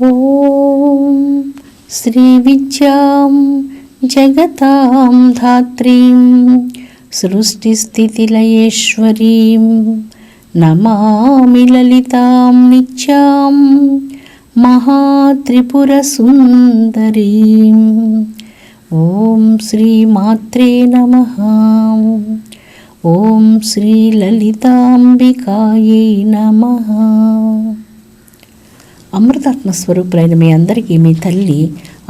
ఓం శ్రీ విద్యాం జగతాం ధాత్రీం సృష్టిస్థితిలయేశ్వరీం నమామి లలితాం నిత్యాం మహాత్రిపురసుందరీం. ఓం శ్రీ మాత్రే నమః. ఓం శ్రీ లలితాంబికాయై నమః. అమృతాత్మ స్వరూపులైన మీ అందరికీ మీ తల్లి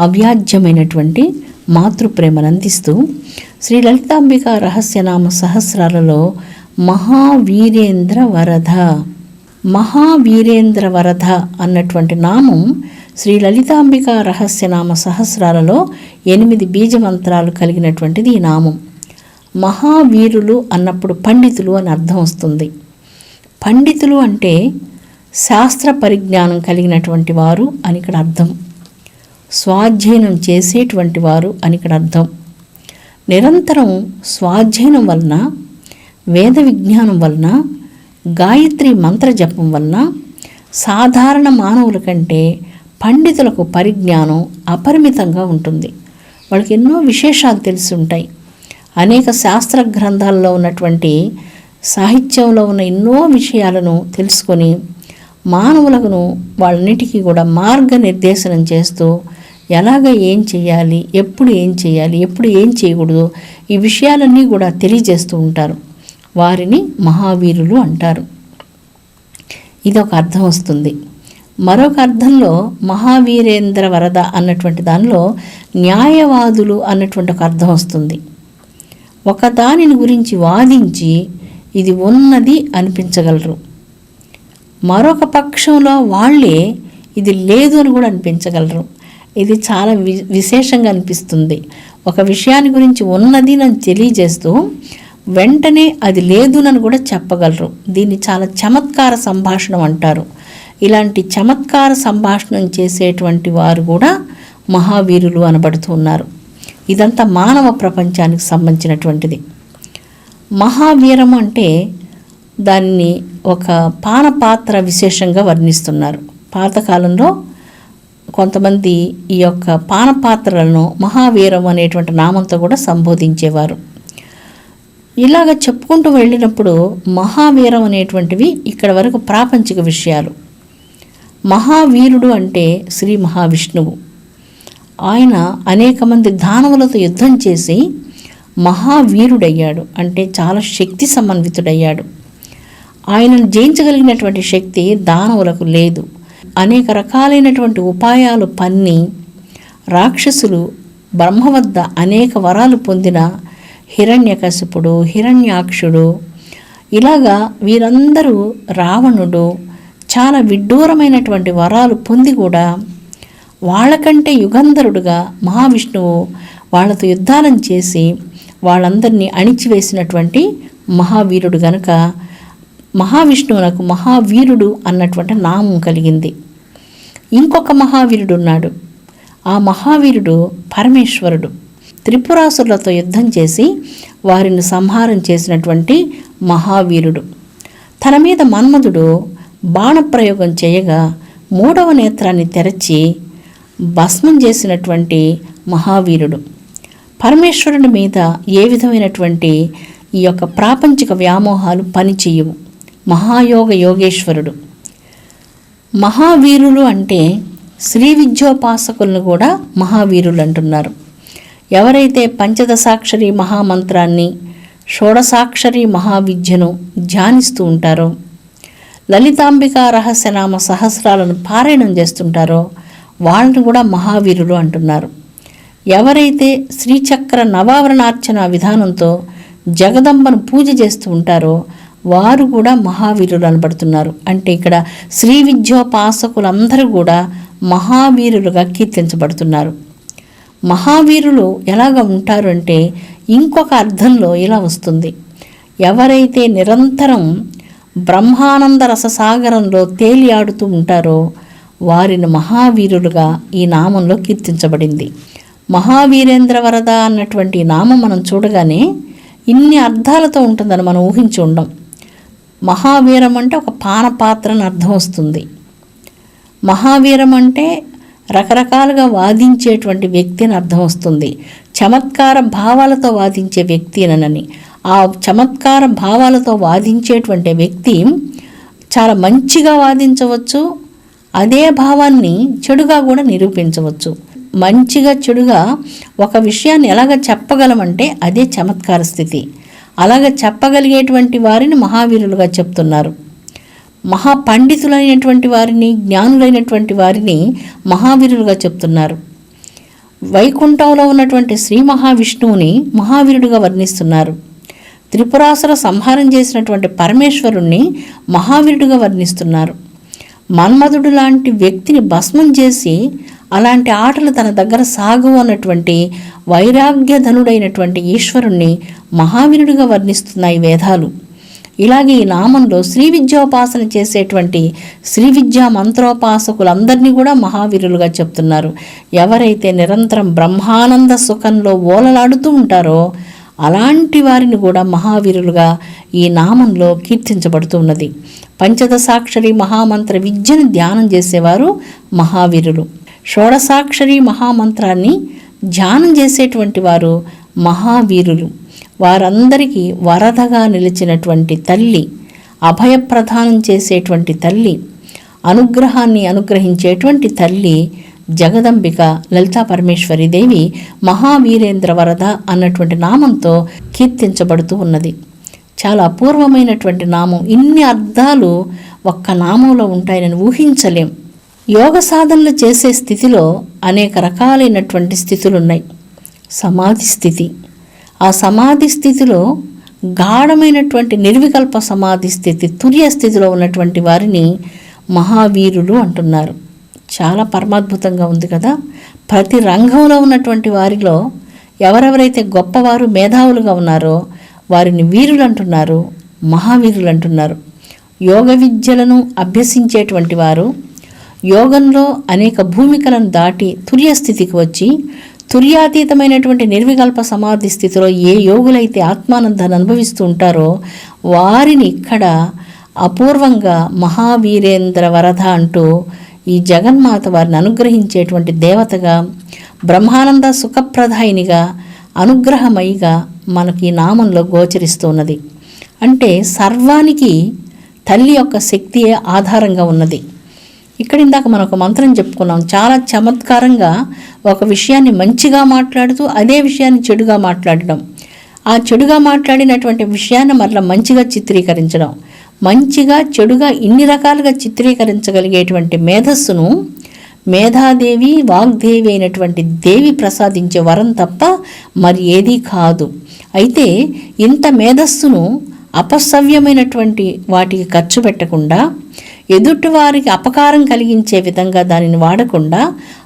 అవ్యాజ్యమైనటువంటి మాతృప్రేమను అందిస్తూ శ్రీ లలితాంబిక రహస్యనామ సహస్రాలలో మహావీరేంద్ర వరద అన్నటువంటి నామం శ్రీ లలితాంబిక రహస్యనామ సహస్రాలలో 8 బీజమంత్రాలు కలిగినటువంటిది ఈ నామం. మహావీరులు అన్నప్పుడు పండితులు అని అర్థం వస్తుంది. పండితులు అంటే శాస్త్ర పరిజ్ఞానం కలిగినటువంటి వారు అని ఇక్కడ అర్థం. స్వాధ్యయనం చేసేటువంటి వారు అని ఇక్కడ అర్థం. నిరంతరం స్వాధ్యయనం వలన, వేద విజ్ఞానం వలన, గాయత్రి మంత్ర జపం వలన సాధారణ మానవుల కంటే పండితులకు పరిజ్ఞానం అపరిమితంగా ఉంటుంది. వాళ్ళకి ఎన్నో విశేషాలు తెలిసి ఉంటాయి. అనేక శాస్త్ర గ్రంథాల్లో ఉన్నటువంటి సాహిత్యంలో ఉన్న ఎన్నో విషయాలను తెలుసుకొని మానవులను వాళ్ళన్నిటికీ కూడా మార్గనిర్దేశనం చేస్తూ ఎలాగ ఏం చేయాలి, ఎప్పుడు ఏం చేయాలి, ఎప్పుడు ఏం చేయకూడదు, ఈ విషయాలన్నీ కూడా తెలియజేస్తూ ఉంటారు. వారిని మహావీరులు అంటారు. ఇది ఒక అర్థం వస్తుంది. మరొక అర్థంలో మహావీరేంద్ర వరద అన్నటువంటి దానిలో న్యాయవాదులు అన్నటువంటి ఒక అర్థం వస్తుంది. ఒక దానిని గురించి వాదించి ఇది ఉన్నది అనిపించగలరు. మరొక పక్షంలో వాళ్ళే ఇది లేదు అని కూడా అనిపించగలరు. ఇది చాలా విశేషంగా అనిపిస్తుంది. ఒక విషయాన్ని గురించి ఉన్నది అని తెలియజేస్తూ వెంటనే అది లేదునని కూడా చెప్పగలరు. దీన్ని చాలా చమత్కార సంభాషణం అంటారు. ఇలాంటి చమత్కార సంభాషణం చేసేటువంటి వారు కూడా మహావీరులు అనబడుతూ ఉన్నారు. ఇదంతా మానవ ప్రపంచానికి సంబంధించినటువంటిది. మహావీరం అంటే దాన్ని ఒక పానపాత్ర విశేషంగా వర్ణిస్తున్నారు. పాతకాలంలో కొంతమంది ఈ యొక్క పానపాత్రలను మహావీరం అనేటువంటి నామంతో కూడా సంబోధించేవారు. ఇలాగ చెప్పుకుంటూ వెళ్ళినప్పుడు మహావీరం అనేటువంటివి ఇక్కడ వరకు ప్రాపంచిక విషయాలు. మహావీరుడు అంటే శ్రీ మహావిష్ణువు. ఆయన అనేక మంది దానవులతో యుద్ధం చేసి మహావీరుడయ్యాడు. అంటే చాలా శక్తి సమన్వితుడయ్యాడు. ఆయనను జయించగలిగినటువంటి శక్తి దానవులకు లేదు. అనేక రకాలైనటువంటి ఉపాయాలు పన్ని రాక్షసులు బ్రహ్మ వద్ద అనేక వరాలు పొందిన హిరణ్యకశిపుడు, హిరణ్యాక్షుడు, ఇలాగా వీరందరూ, రావణుడు చాలా విడ్డూరమైనటువంటి వరాలు పొంది కూడా వాళ్ళకంటే యుగంధరుడుగా మహావిష్ణువు వాళ్ళతో యుద్ధాలను చేసి వాళ్ళందరినీ అణిచివేసినటువంటి మహావీరుడు గనుక మహావిష్ణువునకు మహావీరుడు అన్నటువంటి నామం కలిగింది. ఇంకొక మహావీరుడు ఉన్నాడు. ఆ మహావీరుడు పరమేశ్వరుడు. త్రిపురాసురులతో యుద్ధం చేసి వారిని సంహారం చేసినటువంటి మహావీరుడు. తన మీద మన్మధుడు బాణప్రయోగం చేయగా 3వ నేత్రాన్ని తెరచి భస్మం చేసినటువంటి మహావీరుడు. పరమేశ్వరుని మీద ఏ విధమైనటువంటి ఈ యొక్క ప్రాపంచిక వ్యామోహాలు పనిచేయవు. మహాయోగ యోగేశ్వరుడు. మహావీరులు అంటే శ్రీ విద్యోపాసకులను కూడా మహావీరులు అంటున్నారు. ఎవరైతే పంచదశాక్షరి మహామంత్రాన్ని, షోడశాక్షరి మహావిద్యను ధ్యానిస్తూ ఉంటారో, లలితాంబిక రహస్యనామ సహస్రాలను పారాయణం చేస్తుంటారో వాళ్ళని కూడా మహావీరులు అంటున్నారు. ఎవరైతే శ్రీచక్ర నవావరణార్చన విధానంతో జగదంబను పూజ చేస్తూ ఉంటారో వారు కూడా మహావీరులు అనబడుతున్నారు. అంటే ఇక్కడ శ్రీ విద్యోపాసకులందరూ కూడా మహావీరులుగా కీర్తించబడుతున్నారు. మహావీరులు ఎలాగ ఉంటారు అంటే ఇంకొక అర్థంలో ఇలా వస్తుంది. ఎవరైతే నిరంతరం బ్రహ్మానంద రససాగరంలో తేలియాడుతూ ఉంటారో వారిని మహావీరులుగా ఈ నామంలో కీర్తించబడింది. మహావీరేంద్ర వరద అన్నటువంటి నామం మనం చూడగానే ఇన్ని అర్థాలతో ఉంటుందని మనం ఊహించి ఉండం. మహావీరం అంటే ఒక పానపాత్ర అని అర్థం వస్తుంది. మహావీరం అంటే రకరకాలుగా వాదించేటువంటి వ్యక్తి అని అర్థం వస్తుంది. చమత్కార భావాలతో వాదించే వ్యక్తి అనని. ఆ చమత్కార భావాలతో వాదించేటువంటి వ్యక్తి చాలా మంచిగా వాదించవచ్చు, అదే భావాన్ని చెడుగా కూడా నిరూపించవచ్చు. మంచిగా చెడుగా ఒక విషయాన్ని ఎలాగ చెప్పగలమంటే అదే చమత్కార స్థితి. అలాగ చెప్పగలిగేటువంటి వారిని మహావీరులుగా చెప్తున్నారు. మహాపండితులైనటువంటి వారిని, జ్ఞానులైనటువంటి వారిని మహావీరులుగా చెప్తున్నారు. వైకుంఠంలో ఉన్నటువంటి శ్రీ మహావిష్ణువుని మహావీరుడిగా వర్ణిస్తున్నారు. త్రిపురాసుర సంహారం చేసినటువంటి పరమేశ్వరుణ్ణి మహావీరుడిగా వర్ణిస్తున్నారు. మన్మధుడు లాంటి వ్యక్తిని భస్మం చేసి అలాంటి ఆటలు తన దగ్గర సాగు అన్నటువంటి వైరాగ్యధనుడైనటువంటి ఈశ్వరుణ్ణి మహావీరుడిగా వర్ణిస్తున్నాయి వేదాలు. ఇలాగే ఈ నామంలో శ్రీ విద్యోపాసన చేసేటువంటి శ్రీ విద్యా మంత్రోపాసకులందరినీ కూడా మహావీరులుగా చెప్తున్నారు. ఎవరైతే నిరంతరం బ్రహ్మానంద సుఖంలో ఓలలాడుతూ ఉంటారో అలాంటి వారిని కూడా మహావీరులుగా ఈ నామంలో కీర్తించబడుతూ ఉన్నది. పంచదశాక్షరి మహామంత్ర విద్యను ధ్యానం చేసేవారు మహావీరులు. షోడశాక్షరి మహామంత్రాన్ని ధ్యానం చేసేటువంటి వారు మహావీరులు. వారందరికీ వరదగా నిలిచినటువంటి తల్లి, అభయప్రదానం చేసేటువంటి తల్లి, అనుగ్రహాన్ని అనుగ్రహించేటువంటి తల్లి జగదంబిక లలితా పరమేశ్వరి దేవి మహావీరేంద్ర వరద అన్నటువంటి నామంతో కీర్తించబడుతూ ఉన్నది. చాలా అపూర్వమైనటువంటి నామం. ఇన్ని అర్థాలు ఒక్క నామంలో ఉంటాయని ఊహించలేం. యోగ సాధనలు చేసే స్థితిలో అనేక రకాలైనటువంటి స్థితులు ఉన్నాయి. సమాధి స్థితి, ఆ సమాధి స్థితిలో గాఢమైనటువంటి నిర్వికల్ప సమాధి స్థితి, తుర్య స్థితిలో ఉన్నటువంటి వారిని మహావీరులు అంటున్నారు. చాలా పరమాద్భుతంగా ఉంది కదా. ప్రతి రంగంలో ఉన్నటువంటి వారిలో ఎవరెవరైతే గొప్పవారు మేధావులుగా ఉన్నారో వారిని వీరులు అంటున్నారు, మహావీరులు అంటున్నారు. యోగ విద్యలను అభ్యసించేటువంటి వారు యోగంలో అనేక భూమికలను దాటి తుర్యస్థితికి వచ్చి తుర్యాతీతమైనటువంటి నిర్వికల్ప సమాధి స్థితిలో ఏ యోగులైతే ఆత్మానందాన్ని అనుభవిస్తూ ఉంటారో వారిని ఇక్కడ అపూర్వంగా మహావీరేంద్ర వరద అంటూ ఈ జగన్మాత వారిని అనుగ్రహించేటువంటి దేవతగా, బ్రహ్మానంద సుఖప్రదాయినిగా, అనుగ్రహమయిగా మనకి ఈ నామంలో గోచరిస్తున్నది. అంటే సర్వానికి తల్లి యొక్క శక్తియే ఆధారంగా ఉన్నది. ఇక్కడ ఇందాక మనం ఒక మంత్రం చెప్పుకున్నాం. చాలా చమత్కారంగా ఒక విషయాన్ని మంచిగా మాట్లాడుతూ అదే విషయాన్ని చెడుగా మాట్లాడడం, ఆ చెడుగా మాట్లాడినటువంటి విషయాన్ని మరలా మంచిగా చిత్రీకరించడం, మంచిగా చెడుగా ఇన్ని రకాలుగా చిత్రీకరించగలిగేటువంటి మేధస్సును మేధాదేవి వాగ్దేవి అయినటువంటి దేవి ప్రసాదించే వరం తప్ప మరి ఏదీ కాదు. అయితే ఇంత మేధస్సును అపసవ్యమైనటువంటి వాటికి ఖర్చు పెట్టకుండా, ఎదుటి వారికి అపకారం కలిగించే విధంగా దానిని వాడకుండా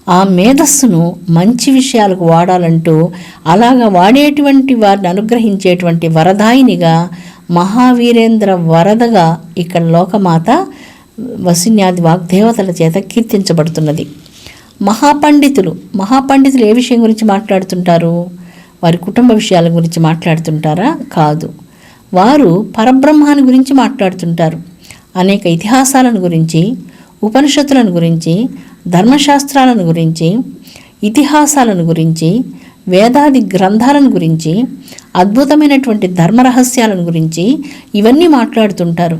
ఆ మేధస్సును మంచి విషయాలకు వాడాలంటూ అలాగా వాడేటువంటి వారిని అనుగ్రహించేటువంటి వరదాయినిగా మహావీరేంద్ర వరదగా ఇక్కడ లోకమాత వసిన్యాది వాగ్దేవతల చేత కీర్తించబడుతున్నది. మహాపండితులు ఏ విషయం గురించి మాట్లాడుతుంటారు? వారి కుటుంబ విషయాల గురించి మాట్లాడుతుంటారా? కాదు. వారు పరబ్రహ్మాన్ని గురించి మాట్లాడుతుంటారు. అనేక ఇతిహాసాలను గురించి, ఉపనిషత్తులను గురించి, ధర్మశాస్త్రాలను గురించి, ఇతిహాసాలను గురించి, వేదాది గ్రంథాలను గురించి, అద్భుతమైనటువంటి ధర్మరహస్యాలను గురించి ఇవన్నీ మాట్లాడుతుంటారు.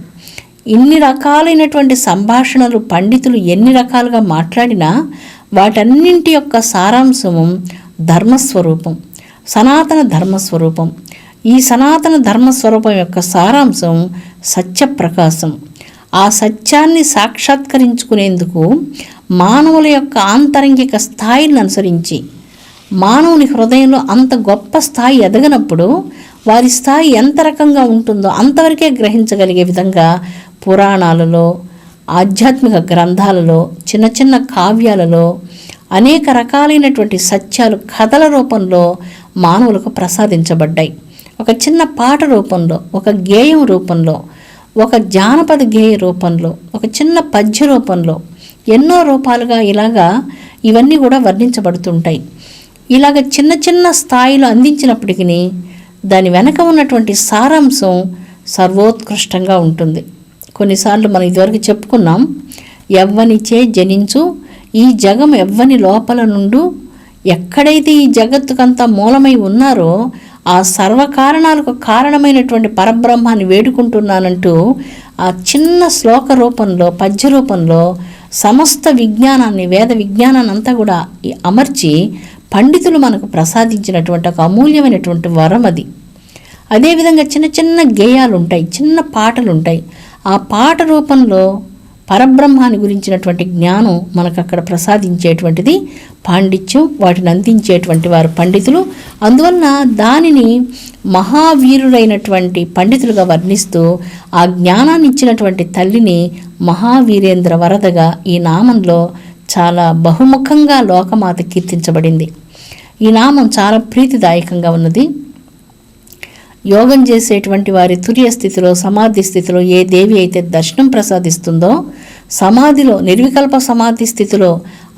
ఇన్ని రకాలైనటువంటి సంభాషణలు పండితులు ఎన్ని రకాలుగా మాట్లాడినా వాటన్నింటి యొక్క సారాంశము ధర్మస్వరూపం, సనాతన ధర్మస్వరూపం. ఈ సనాతన ధర్మస్వరూపం యొక్క సారాంశం సత్యప్రకాశం. ఆ సత్యాన్ని సాక్షాత్కరించుకునేందుకు మానవుల యొక్క ఆంతరంగిక స్థాయిని అనుసరించి మానవుని హృదయంలో అంత గొప్ప స్థాయి ఎదగనప్పుడు వారి స్థాయి ఎంత రకంగా ఉంటుందో అంతవరకే గ్రహించగలిగే విధంగా పురాణాలలో, ఆధ్యాత్మిక గ్రంథాలలో, చిన్న చిన్న కావ్యాలలో అనేక రకాలైనటువంటి సత్యాలు కథల రూపంలో మానవులకు ప్రసాదించబడ్డాయి. ఒక చిన్న పాట రూపంలో, ఒక గేయం రూపంలో, ఒక జానపద గేయ రూపంలో, ఒక చిన్న పద్య రూపంలో, ఎన్నో రూపాలుగా ఇలాగా ఇవన్నీ కూడా వర్ణించబడుతుంటాయి. ఇలాగ చిన్న చిన్న స్థాయిలో అందించినప్పటికీ దాని వెనక ఉన్నటువంటి సారాంశం సర్వోత్కృష్టంగా ఉంటుంది. కొన్నిసార్లు మనం ఇదివరకు చెప్పుకున్నాం, ఎవ్వనిచే జనించు ఈ జగం ఎవ్వని లోపల నుండు. ఎక్కడైతే ఈ జగత్తుకంతా మూలమై ఉన్నారో ఆ సర్వకారణాలకు కారణమైనటువంటి పరబ్రహ్మాన్ని వేడుకుంటున్నానంటూ ఆ చిన్న శ్లోక రూపంలో, పద్య రూపంలో సమస్త విజ్ఞానాన్ని, వేద విజ్ఞానాన్ని అంతా కూడా అమర్చి పండితులు మనకు ప్రసాదించినటువంటి ఒక అమూల్యమైనటువంటి వరం అది. అదేవిధంగా చిన్న చిన్న గేయాలు ఉంటాయి, చిన్న పాటలు ఉంటాయి. ఆ పాట రూపంలో పరబ్రహ్మాన్ని గురించినటువంటి జ్ఞానం మనకు అక్కడ ప్రసాదించేటువంటిది పాండిత్యం, వాటిని అందించేటువంటి వారు పండితులు. అందువలన దానిని మహావీరుడైనటువంటి పండితులుగా వర్ణిస్తూ ఆ జ్ఞానాన్ని ఇచ్చినటువంటి తల్లిని మహావీరేంద్ర వరదగా ఈ నామంలో చాలా బహుముఖంగా లోకమాత కీర్తించబడింది. ఈ నామం చాలా ప్రీతిదాయకంగా ఉన్నది. యోగం చేసేటువంటి వారి తుర్య స్థితిలో, సమాధి స్థితిలో ఏ దేవి అయితే దర్శనం ప్రసాదిస్తుందో, సమాధిలో, నిర్వికల్ప సమాధి స్థితిలో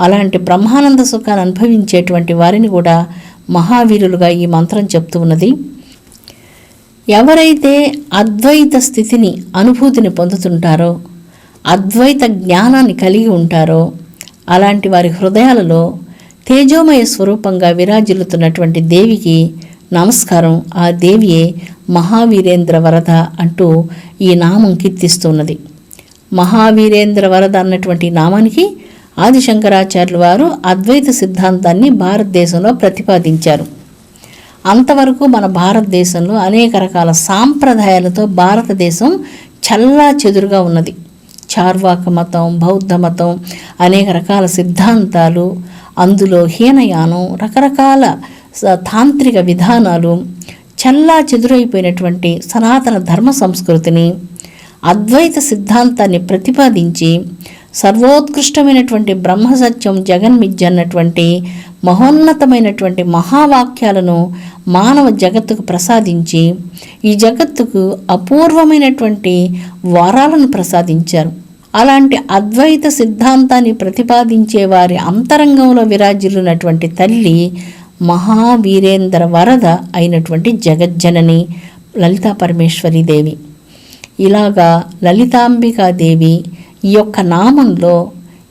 అలాంటి బ్రహ్మానంద సుఖాన్ని అనుభవించేటువంటి వారిని కూడా మహావీరులుగా ఈ మంత్రం చెప్తూ ఉన్నది. ఎవరైతే అద్వైత స్థితిని, అనుభూతిని పొందుతుంటారో, అద్వైత జ్ఞానాన్ని కలిగి ఉంటారో అలాంటి వారి హృదయాలలో తేజోమయ స్వరూపంగా విరాజిల్లుతున్నటువంటి దేవికి నమస్కారం. ఆ దేవియే మహావీరేంద్ర వరద అంటూ ఈ నామం కీర్తిస్తున్నది. మహావీరేంద్ర వరద అన్నటువంటి నామానికి ఆదిశంకరాచార్యుల వారు అద్వైత సిద్ధాంతాన్ని భారతదేశంలో ప్రతిపాదించారు. అంతవరకు మన భారతదేశంలో అనేక రకాల సాంప్రదాయాలతో భారతదేశం చల్లా చెదురుగా ఉన్నది. చార్వాక మతం, బౌద్ధ మతం, అనేక రకాల సిద్ధాంతాలు, అందులో హీనయానం, రకరకాల తాంత్రిక విధానాలు, చల్లా చెదురైపోయినటువంటి సనాతన ధర్మ సంస్కృతిని, అద్వైత సిద్ధాంతాన్ని ప్రతిపాదించి సర్వోత్కృష్టమైనటువంటి బ్రహ్మసత్యం, జగన్మిథ్య అన్నటువంటి మహోన్నతమైనటువంటి మహావాక్యాలను మానవ జగత్తుకు ప్రసాదించి ఈ జగత్తుకు అపూర్వమైనటువంటి వరాలను ప్రసాదించారు. అలాంటి అద్వైత సిద్ధాంతాన్ని ప్రతిపాదించే వారి అంతరంగంలో విరాజిల్లునటువంటి తల్లి మహావీరేంద్ర వరద అయినటువంటి జగజ్జనని లలితా పరమేశ్వరీదేవి. ఇలాగా లలితాంబికాదేవి ఈ యొక్క నామంలో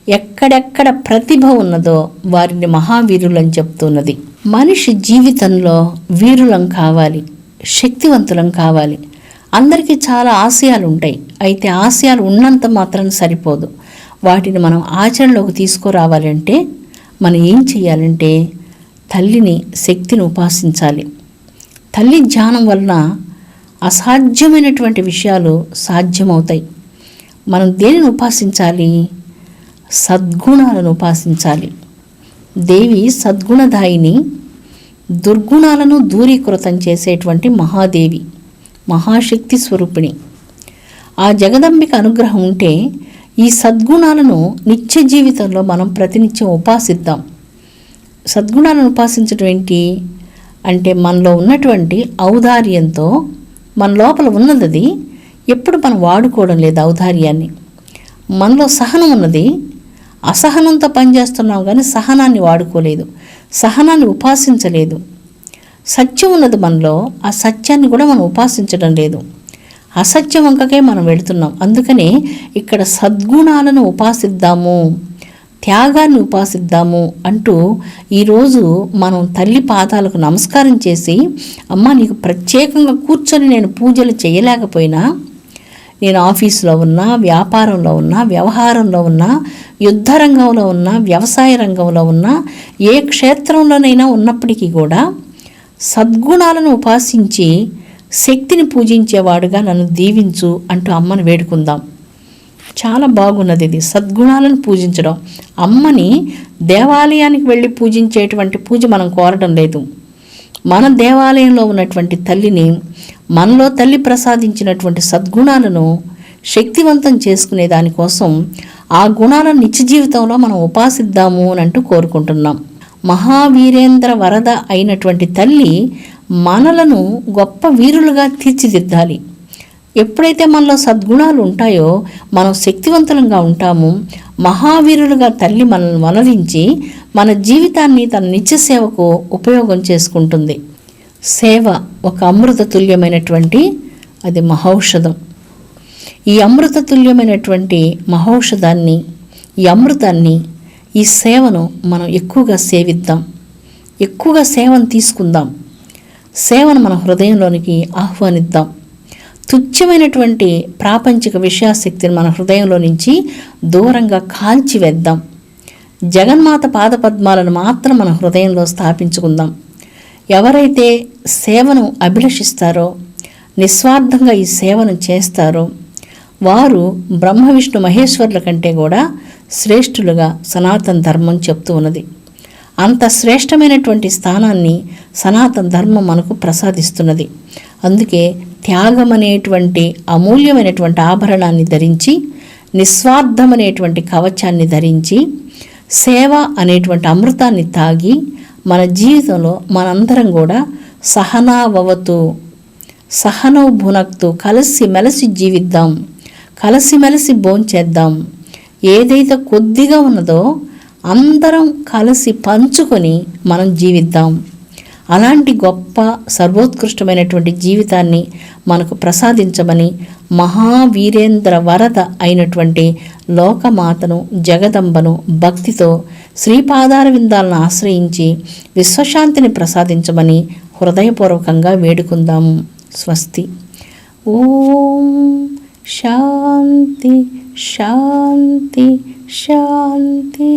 ఎక్కడెక్కడ ప్రతిభ ఉన్నదో వారిని మహావీరులని చెప్తున్నది. మనిషి జీవితంలో వీరులం కావాలి, శక్తివంతులం కావాలి. అందరికీ చాలా ఆశయాలు ఉంటాయి. అయితే ఆశయాలు ఉన్నంత మాత్రం సరిపోదు. వాటిని మనం ఆచరణలోకి తీసుకురావాలంటే మనం ఏం చేయాలంటే తల్లిని, శక్తిని ఉపాసించాలి. తల్లి ధ్యానం వలన అసాధ్యమైనటువంటి విషయాలు సాధ్యమవుతాయి. మనం దేనిని ఉపాసించాలి? సద్గుణాలను ఉపాసించాలి. దేవి సద్గుణదాయిని, దుర్గుణాలను దూరీకృతం చేసేటువంటి మహాదేవి, మహాశక్తి స్వరూపిణి. ఆ జగదంబిక అనుగ్రహం ఉంటే ఈ సద్గుణాలను నిత్య జీవితంలో మనం ప్రతినిత్యం ఉపాసిద్దాం. సద్గుణాలను ఉపాసించడం ఏంటి అంటే మనలో ఉన్నటువంటి ఔదార్యంతో, మన లోపల ఉన్నది ఎప్పుడు మనం వాడుకోవడం లేదు. ఔదార్యాన్ని, మనలో సహనం ఉన్నది, అసహనంతో పనిచేస్తున్నాం కానీ సహనాన్ని వాడుకోలేదు, సహనాన్ని ఉపాసించలేదు. సత్యం ఉన్నది మనలో, ఆ సత్యాన్ని కూడా మనం ఉపాసించడం లేదు. అసత్యం వంకకే మనం వెళుతున్నాం. అందుకనే ఇక్కడ సద్గుణాలను ఉపాసిద్దాము, త్యాగాన్ని ఉపాసిద్దాము అంటూ ఈరోజు మనం తల్లి పాదాలకు నమస్కారం చేసి, అమ్మ నీకు ప్రత్యేకంగా కూర్చొని నేను పూజలు చేయలేకపోయినా, నేను ఆఫీసులో ఉన్నా, వ్యాపారంలో ఉన్నా, వ్యవహారంలో ఉన్నా, యుద్ధ రంగంలో ఉన్నా, వ్యవసాయ రంగంలో ఉన్నా, ఏ క్షేత్రంలోనైనా ఉన్నప్పటికీ కూడా సద్గుణాలను ఉపాసించి శక్తిని పూజించేవాడుగా నన్ను దీవించు అంటూ అమ్మను వేడుకుందాం. చాలా బాగున్నది ఇది, సద్గుణాలను పూజించడం. అమ్మని దేవాలయానికి వెళ్ళి పూజించేటువంటి పూజ మనం కోరడం లేదు. మన దేవాలయంలో ఉన్నటువంటి తల్లిని, మనలో తల్లి ప్రసాదించినటువంటి సద్గుణాలను శక్తివంతం చేసుకునే దానికోసం ఆ గుణాలను నిత్య జీవితంలో మనం ఉపాసిద్దాము అని అంటూ కోరుకుంటున్నాం. మహావీరేంద్ర వరద అయినటువంటి తల్లి మనలను గొప్ప వీరులుగా తీర్చిదిద్దాలి. ఎప్పుడైతే మనలో సద్గుణాలు ఉంటాయో మనం శక్తివంతులంగా ఉంటాము. మహావీరులుగా తల్లి మనల్ని వనరించి మన జీవితాన్ని తన నిత్య సేవకు ఉపయోగం చేసుకుంటుంది. సేవ ఒక అమృత తుల్యమైనటువంటి అది మహౌషధం. ఈ అమృత తుల్యమైనటువంటి మహౌషధాన్ని ఈ అమృతాన్ని, ఈ సేవను మనం ఎక్కువగా సేవిద్దాం, ఎక్కువగా సేవను తీసుకుందాం, సేవను మన హృదయంలోనికి ఆహ్వానిద్దాం. తుచ్చమైనటువంటి ప్రాపంచిక విషయాశక్తిని మన హృదయంలో నుంచి దూరంగా కాల్చివేద్దాం. జగన్మాత పాదపద్మాలను మాత్రం మన హృదయంలో స్థాపించుకుందాం. ఎవరైతే సేవను అభిలషిస్తారో, నిస్వార్థంగా ఈ సేవను చేస్తారో వారు బ్రహ్మ విష్ణు మహేశ్వరుల కంటే కూడా శ్రేష్ఠులుగా సనాతన ధర్మం చెప్తూ ఉన్నది. అంత శ్రేష్టమైనటువంటి స్థానాన్ని సనాతన ధర్మం మనకు ప్రసాదిస్తున్నది. అందుకే త్యాగం అనేటువంటి అమూల్యమైనటువంటి ఆభరణాన్ని ధరించి, నిస్వార్థమనేటువంటి కవచాన్ని ధరించి, సేవ అనేటువంటి అమృతాన్ని తాగి మన జీవితంలో మనందరం కూడా సహనావవతు, సహనో భునక్తు, కలిసిమెలిసి జీవిద్దాం, కలిసిమెలిసి భోంచేద్దాం. ఏదైతే కొద్దిగా ఉన్నదో అందరం కలిసి పంచుకొని మనం జీవిద్దాం. అలాంటి గొప్ప సర్వోత్కృష్టమైనటువంటి జీవితాన్ని మనకు ప్రసాదించమని మహావీరేంద్ర వరద అయినటువంటి లోకమాతను, జగదంబను భక్తితో శ్రీపాదార విందాలను ఆశ్రయించి విశ్వశాంతిని ప్రసాదించమని హృదయపూర్వకంగా వేడుకుందాము. స్వస్తి. ఓం శాంతి శాంతి శాంతి.